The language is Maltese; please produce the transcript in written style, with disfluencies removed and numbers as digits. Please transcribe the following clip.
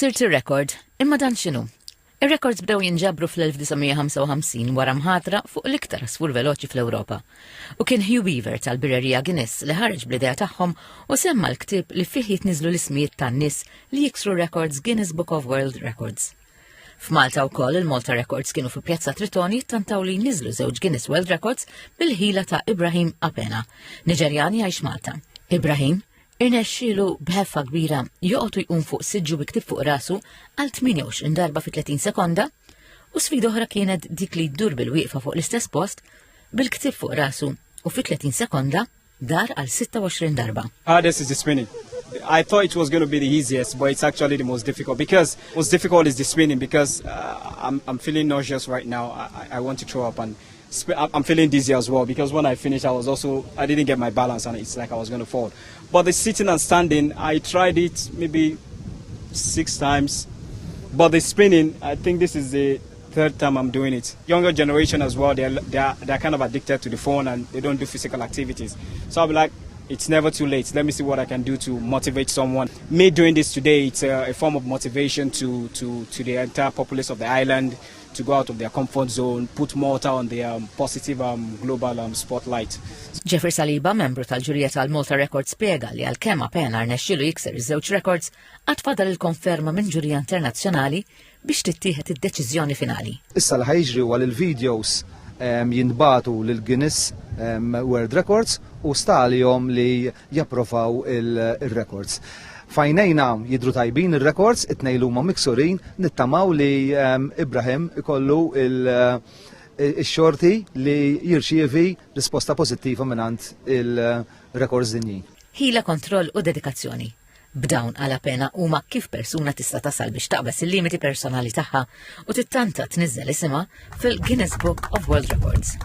Ksirt ir-rekord, imma dan x'inhu? Ir-rekords bdew jinġabru fl-1955 wara mħatra fuq l-iktar asfur veloċi fl-Ewropa. U kien Hugh Beaver tal-Birrerija Guinness li ħareġ bl-idea tagħhom u semma l-ktieb li fih jitniżlu l-ismijiet tan-nies li jiksru records Guinness Book of World Records. F'Malta wkoll il-Malta Records kienu fi Pjazza Tritoni tantaw li jniżlu żewġ Guinness World Records bil-ħila ta' Ibrahim Apena, Niġerjani għajx Malta. Ibrahim irnexxielu bħeffa kbira joqgħod jqum fuq siġġu bi ktieb fuq rasu għal 28 darba fi 30 sekonda u sfida oħra kienet dik li jdur bil-wieqfa fuq l-istess post bil-ktieb fuq rasu u fi 30 sekonda dar għal 26 darba. Hardest is the spinning. I thought it was going to be the easiest, but it's actually the most difficult because most difficult is the spinning because I'm feeling nauseous right now. I want to throw up and I'm feeling dizzy as well because when I finished I didn't get my balance and it's like I was going to fall. But the sitting and standing, I tried it maybe 6 times. But the spinning, I think this is the 3rd time I'm doing it. Younger generation as well, they're kind of addicted to the phone and they don't do physical activities. So I'll be like, it's never too late. Let me see what I can do to motivate someone. Me doing this today, it's a form of motivation to the entire populace of the island to go out of their comfort zone, put Malta on the positive global spotlight. Jeffrey Saliba, membru tal-ġurija tal-Malta Records, spjega li għalkemm Apena rnexxielu jikser iż-żewġ records għad fadal il-konferma minn ġurija internazzjonali biex tittieħed id-deċiżjoni finali. Issa li ħajġri huwa l-videos jintbatu lil Guinness World Records u stalihom li japprovaw il-records. Fajnejna jidru tajbin il-records, it-nejlu ma miksurin, nittamaw li Ibrahim ikollu il-xorti li jirċievi risposta pozittiva minant il-records dinji. Ħila, kontroll u dedikazzjoni. B'dawn għal Apena huma kif persuna tista' tasal biex taqbes il-limiti personali tagħha u tittanta tniżżel isimha fil-Guinness Book of World Records.